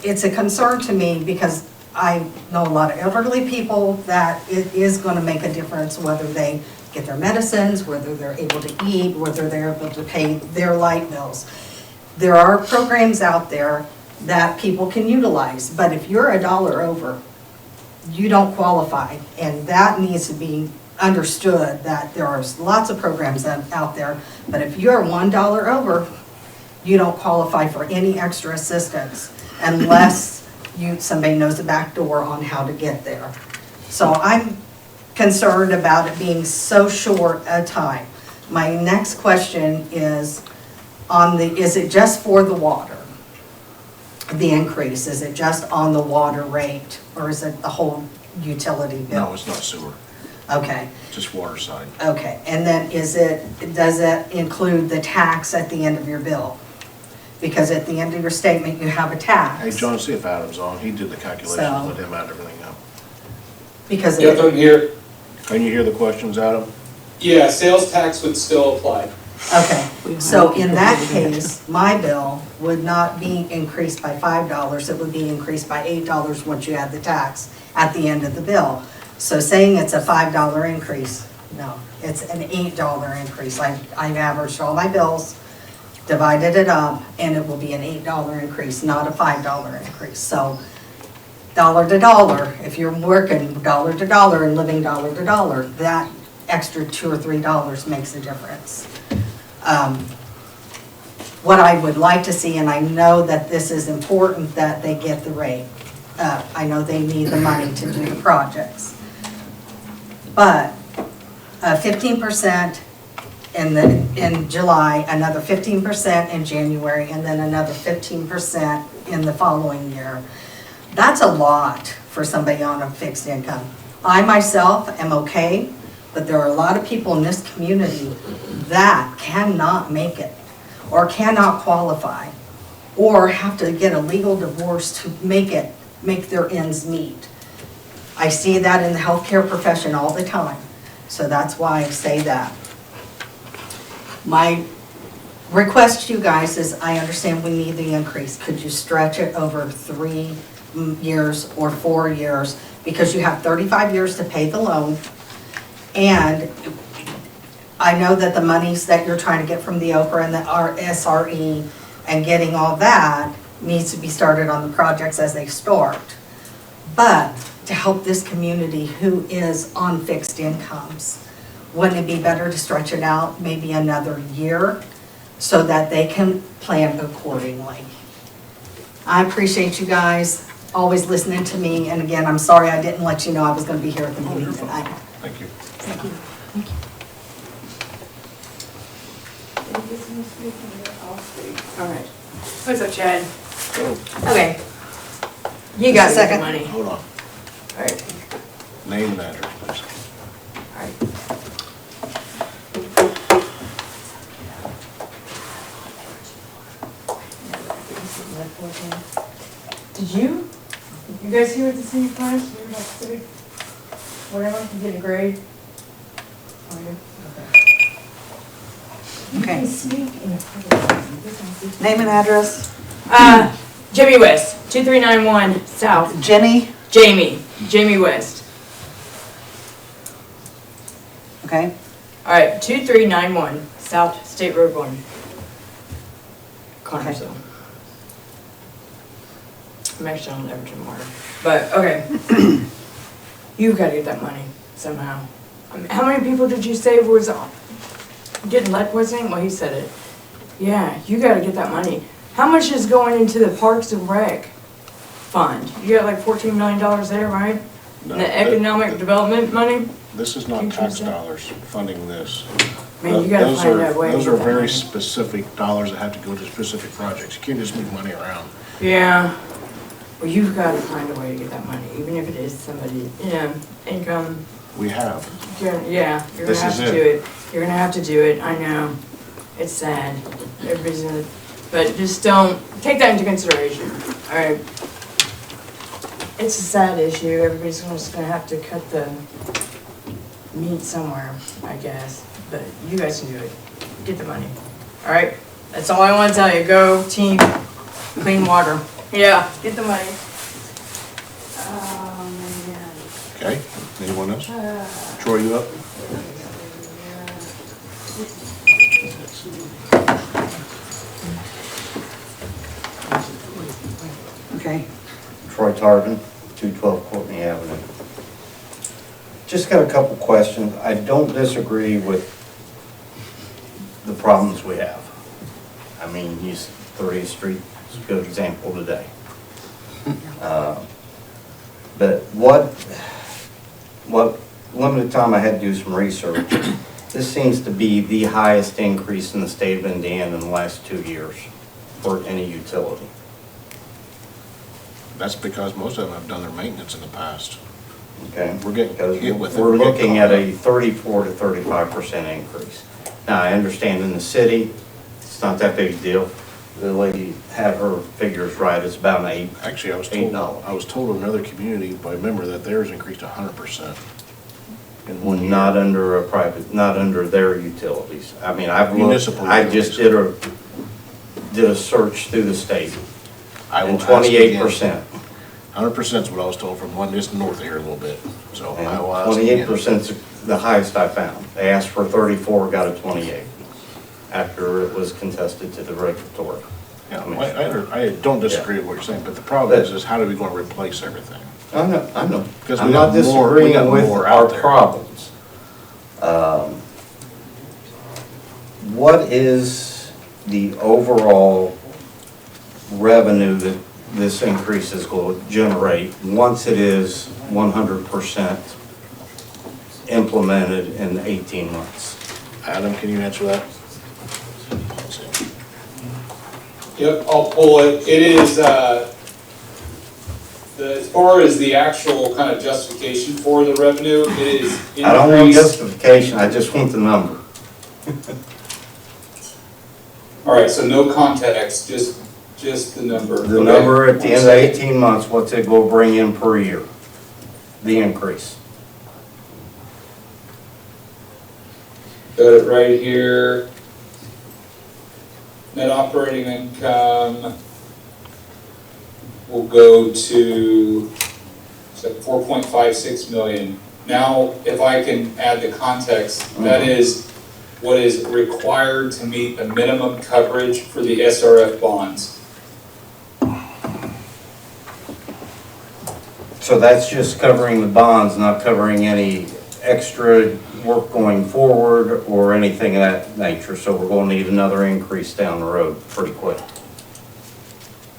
it's a concern to me because I know a lot of elderly people that it is going to make a difference whether they get their medicines, whether they're able to eat, whether they're able to pay their light bills. There are programs out there that people can utilize, but if you're $1 over, you don't qualify, and that needs to be understood that there are lots of programs out there, but if you're $1 over, you don't qualify for any extra assistance unless somebody knows the back door on how to get there. So I'm concerned about it being so short a time. My next question is is it just for the water? The increase, is it just on the water rate, or is it the whole utility bill? No, it's not sewer, Okay, just water side. okay, and then does it include the tax at the end of your bill? Because at the end of your statement, you have a tax. Hey, John, see if Adam's on, he did the calculations, So- let him add everything up. Because Yes, I'm here. Can you hear the questions, Adam? Yeah, sales tax would still apply. okay, so in that case, my bill would not be increased by $5, it would be increased by $8 once you add the tax at the end of the bill. So saying it's a $5 increase, no, it's an $8 increase. I've averaged all my bills, divided it up, and it will be an $8 increase, not a $5 increase. So dollar to dollar, if you're working dollar to dollar and living dollar to dollar, that extra $2 or $3 makes a difference. What I would like to see, and I know that this is important that they get the rate, I know they need the money to do the projects. But 15% in July, another 15% in January, and then another 15% in the following year. That's a lot for somebody on a fixed income. I myself am okay, but there are a lot of people in this community that cannot make it, or cannot qualify, or have to get a legal divorce to make their ends meet. I see that in the healthcare profession all the time, so that's why I say that. My request to you guys is, I understand we need the increase. Could you stretch it over 3 years or 4 years? Because you have 35 years to pay the loan, and I know that the monies that you're trying to get from the Oprah and the SRE and getting all that needs to be started on the projects as they start. But to help this community who is on fixed incomes, wouldn't it be better to stretch it out maybe another year so that they can plan accordingly? I appreciate you guys always listening to me, and again, I'm sorry I didn't let you know I was going to be here at the meeting tonight. Thank you. Thank you. All right. What's up, Chad? Okay. You got the Second. money. Hold on. Alright, Name and address, please. alright. Did you guys hear what the city plans, you were about civic, whatever, you get a grade? Oh, you? Okay. Okay. Speak in Name and address? Jimmy West, 2391 South. Jenny? Jamie West. Okay. Alright, 2391 South State Road 1. Connersville. I'm actually on Everton Water. But, okay. You've got to get that money somehow. How many people did you say was getting lead poisoning? Well, he said it. Yeah, you got to get that money. How much is going into the Parks and Rec fund? You got like $14 million there, right? No, The economic development money? This is not Future tax stuff. dollars funding this. Man, you gotta Those find are- a way to Those get are that very money. specific dollars that have to go to specific projects. You can't just move money around. Yeah. Well, you've got to find a way to get that money, even if it is somebody, income. We have. You're gonna This have is to it. do it. You're gonna have to do it. I know. It's sad. Everybody's gonna, but just don't take that into consideration. All right. It's a sad issue. Everybody's just gonna have to cut the meat somewhere, I guess. But you guys can do it. Get the money. All right. That's all I want to tell you. Go team. Clean water. Yeah. Get the money. Oh man. Okay, anyone else? Troy, you up? Okay. Troy Tarvin, 212 Courtney Avenue. Just got a couple questions. I don't disagree with the problems we have. I mean, use 30th Street is a good example today. But what limited time I had to do some research, this seems to be the highest increase in the state of Indiana in the last 2 years for any utility. That's because most of them have done their maintenance in the past. Okay, We're getting because hit with it. we're We're getting looking at caught a 34 to 35% increase. Now, I understand in the city, it's not that big a deal. The lady had her figures right, it's about an eight. Actually, I was $8. told of another community by a member that theirs increased 100% in 1 year. Not under a private, not under their utilities. I mean, I've looked, Municipal I just utilities. did a search through the state, I will and ask again. 28%. 100% is what I was told from one just north of here a little bit, so And I will ask again. 28% is the highest I found. They asked for 34, got a 28, after it was contested to the regulatory. Yeah, I don't disagree with what you're saying, but the problem is how do we going to replace everything? I know. Because I'm we not got more- we disagreeing got with more our out there. problems. What is the overall revenue that this increase is going to generate once it is 100% implemented in 18 months? Adam, can you answer that? Yep, I'll pull it. It is, as far as the actual kind of justification for the revenue, it is I don't want increased. justification, I just want the number. All right, so no context, just the number. The Okay. number at the end of 18 months, what's it going to bring in per year? The increase. Got it right here. Net operating income will go to 4.56 million. Now, if I can add the context, that is what is required to meet the minimum coverage for the SRF bonds. So that's just covering the bonds, not covering any extra work going forward or anything of that nature. So we're going to need another increase down the road pretty quick.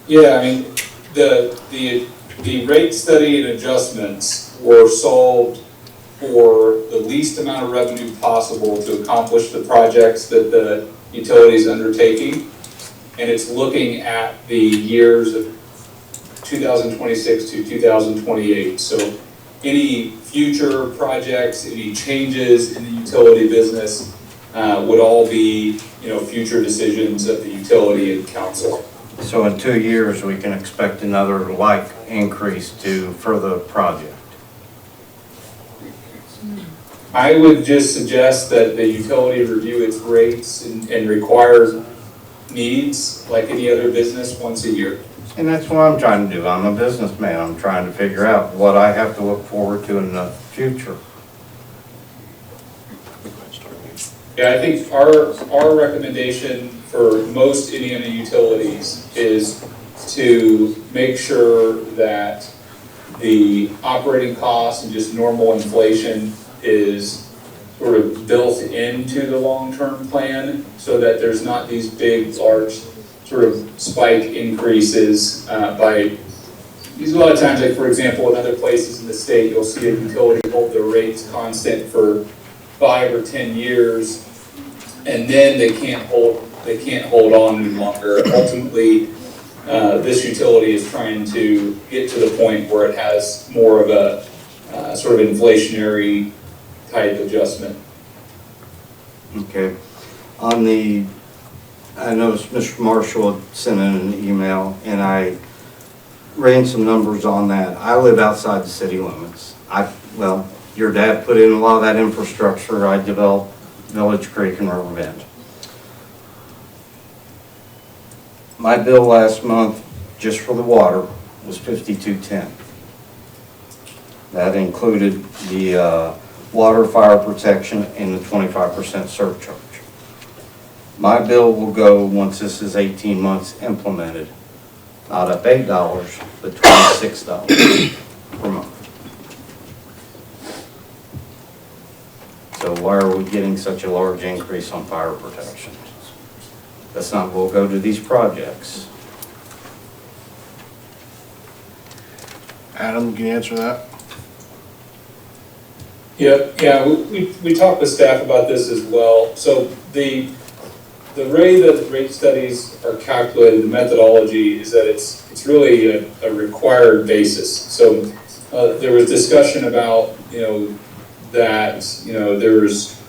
Yeah, I mean, the rate study and adjustments were solved for the least amount of revenue possible to accomplish the projects that the utility is undertaking. And it's looking at the years of 2026 to 2028. So any future projects, any changes in the utility business would all be, future decisions of the utility and council. So in 2 years, we can expect another like increase for the project. I would just suggest that the utility review its rates and require needs like any other business once a year. And that's what I'm trying to do. I'm a businessman. I'm trying to figure out what I have to look forward to in the future. Yeah, I think our recommendation for most Indiana utilities is to make sure that the operating costs and just normal inflation is sort of built into the long-term plan so that there's not these big, large sort of spike increases because a lot of times, like for example, in other places in the state, you'll see a utility hold their rates constant for 5 or 10 years, and then they can't hold on any longer. Ultimately, this utility is trying to get to the point where it has more of a sort of inflationary type adjustment. Okay. I noticed Mr. Marshall had sent in an email, and I ran some numbers on that. I live outside the city limits. Your dad put in a lot of that infrastructure. I developed Village Creek and River Bend. My bill last month, just for the water, was $52.10. That included the water fire protection and the 25% surcharge. My bill will go, once this is 18 months implemented, not up $8, but $26 per month. So why are we getting such a large increase on fire protection? That's not what will go to these projects. Adam, can you answer that? Yeah, we talked with staff about this as well. So the way that rate studies are calculated, the methodology is that it's really a required basis. So there was discussion about, that, there's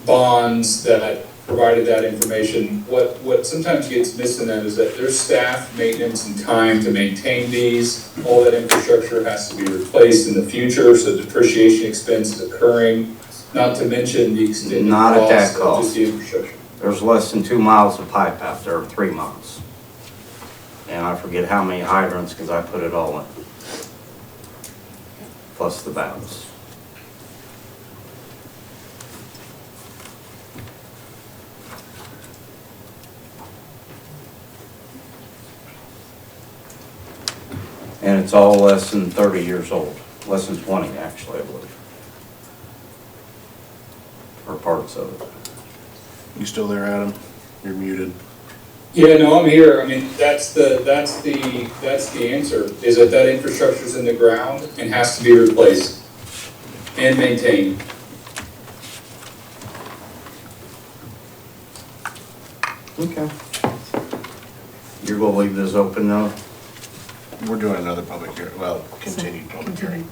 bonds that provided that information. What sometimes gets missed in that is that there's staff maintenance and time to maintain these. All that infrastructure has to be replaced in the future, so depreciation expense is occurring, not to mention the extended Not at that cost of cost. just the infrastructure. There's less than 2 miles of pipe out there, 3 miles. And I forget how many hydrants because I put it all in. Plus the valves. And it's all less than 30 years old. Less than 20 actually, I believe. Or parts of it. You still there, Adam? You're muted. Yeah, no, I'm here. I mean, that's the answer, is that infrastructure's in the ground and has to be replaced and maintained. Okay. You're gonna leave this open now? We're doing another public hearing, well, continued public hearing.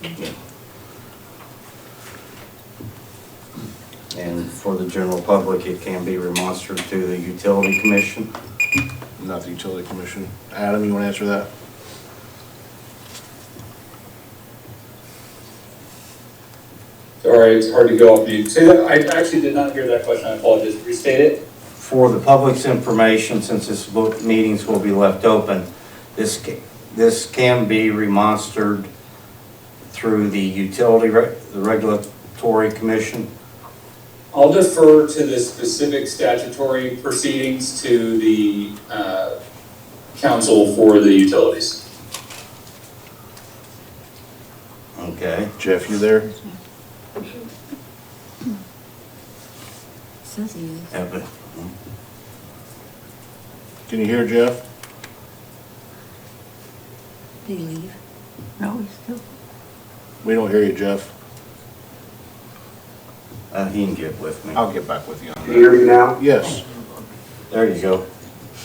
And for the general public, it can be remonstrated to the utility commission. Not the utility commission. Adam, you want to answer that? Sorry, it's hard to go off mute. Say that, I actually did not hear that question. I apologize. Restate it. For the public's information, since this meetings will be left open, this can be remonstrated through the utility, the regulatory commission. I'll defer to the specific statutory proceedings to the council for the utilities. Okay. Jeff, you there? Says he is. Yeah, but- Can you hear Jeff? Did he leave? No, he's still. We don't hear you, Jeff. He can get with me. I'll get back with you on Can you hear me now? that. Yes. There you go.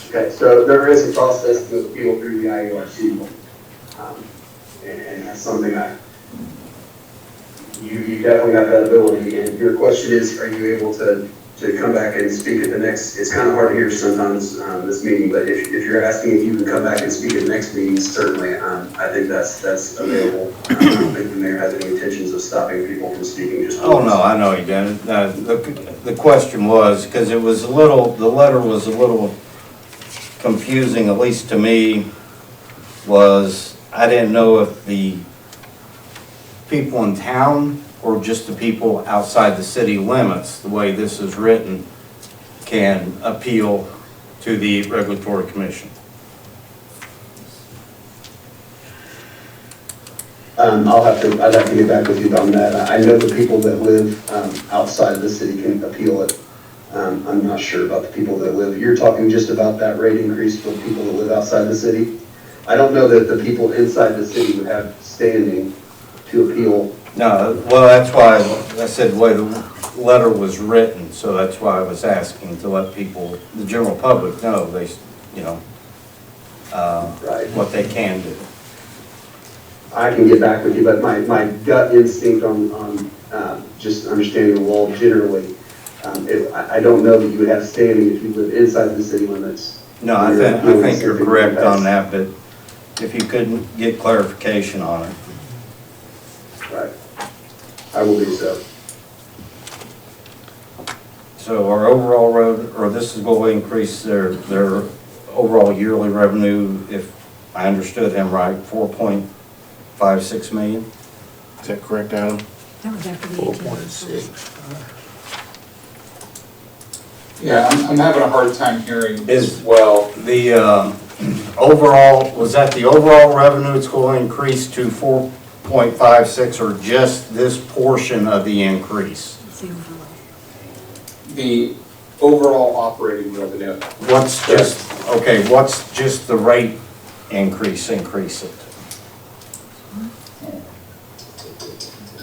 Okay, so there is a process to appeal through the IURC. And that's something you definitely got that ability. And your question is, are you able to come back and speak at the next, it's kind of hard to hear sometimes, this meeting, but if you're asking if you can come back and speak at the next meeting, certainly, I think that's available. I don't think the mayor has any intentions of stopping people from speaking, just. Oh, no, I know you didn't. The question was, because it was a little, the letter was a little confusing, at least to me, was I didn't know if the people in town or just the people outside the city limits, the way this is written, can appeal to the regulatory commission. I'd have to get back with you on that. I know the people that live outside of the city can appeal it. I'm not sure about the people that live, you're talking just about that rate increase for people that live outside the city? I don't know that the people inside the city would have standing to appeal. No, well, that's why I said the way the letter was written, so that's why I was asking to let people, the general public know, they, you know, Right. what they can do. I can get back with you, but my gut instinct on just understanding the law generally, I don't know that you would have standing if you live inside the city limits. No, I think you're correct on that, but if you couldn't get clarification on it. Right. I will do so. So our overall road, or this is going to increase their overall yearly revenue, if I understood him right, 4.56 million? Is that correct, Adam? That was after the 18. Yeah, I'm having a hard time hearing Is- as well. The overall, was that the overall revenue it's going to increase to 4.56 or just this portion of the increase? It's the overlay. The overall operating revenue. What's just, okay, what's just the rate increase it?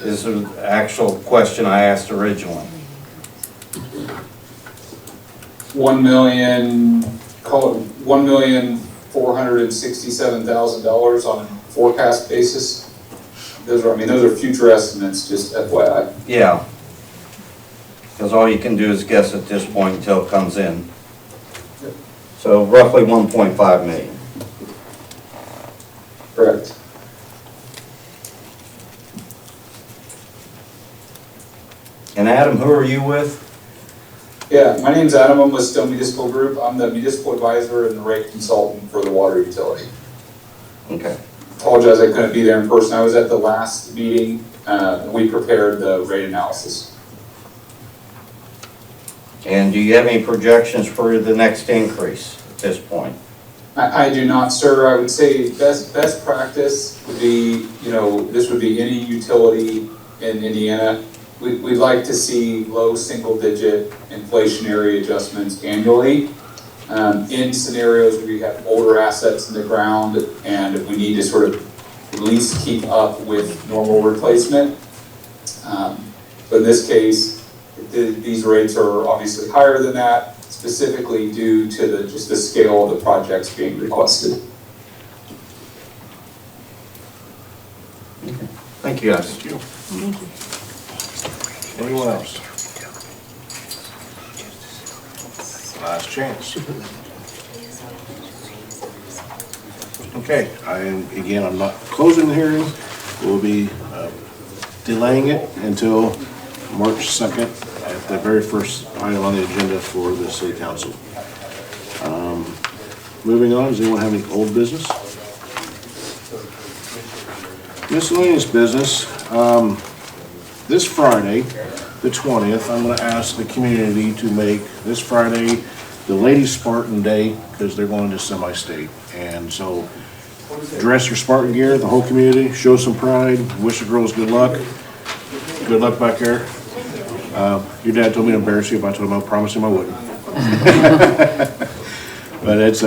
Is the actual question I asked originally. 1 million, call it $1,467,000 on a forecast basis. Those are future estimates, just FYI. Yeah. Because all you can do is guess at this point until it comes in. So roughly 1.5 million. Correct. And Adam, who are you with? Yeah, my name's Adam. I'm with Stone Municipal Group. I'm the municipal advisor and the rate consultant for the water utility. Okay. Apologize I couldn't be there in person. I was at the last meeting. We prepared the rate analysis. And do you have any projections for the next increase at this point? I do not, sir. I would say best practice would be, this would be any utility in Indiana. We'd like to see low single-digit inflationary adjustments annually in scenarios where you have older assets in the ground and if we need to sort of at least keep up with normal replacement. But in this case, these rates are obviously higher than that, specifically due to just the scale of the projects being requested. Thank you, guys. Thank you. Thank you. Anyone else? Last chance. Okay, I'm not closing the hearing. We'll be delaying it until March 2nd at the very first item on the agenda for the city council. Moving on, does anyone have any old business? Miscellaneous business. This Friday, the 20th, I'm going to ask the community to make this Friday the Ladies Spartan Day because they're going to semi-state. And so dress your Spartan gear, the whole community, show some pride, wish the girls good luck. Good luck back there. Your dad told me to embarrass you if I told him I promised him I wouldn't. But it's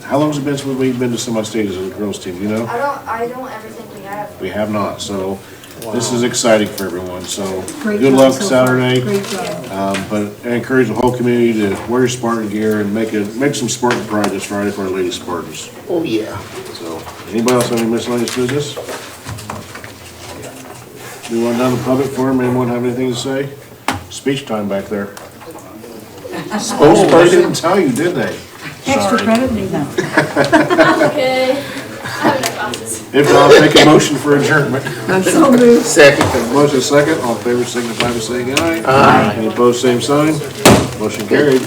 how long has it been since we've been to semi-state as a girls team, you know? I don't ever think we have. We have not, so this is exciting for everyone, so Great good job luck so far. Saturday. Great job. But I encourage the whole community to wear your Spartan gear and make some Spartan pride this Friday for our lady Spartans. Oh, yeah. So Anybody else have any miscellaneous business? We want down the public forum, anyone have anything to say? Speech time back there. Oh, they didn't tell you, did they? Extra Sorry. credit, no. Okay. I have no glasses. If not, I'll take a motion for adjournment. So moved. Second. Motion second, all in favor signify by saying aye. Aye. Any opposed, same sign. Motion carried.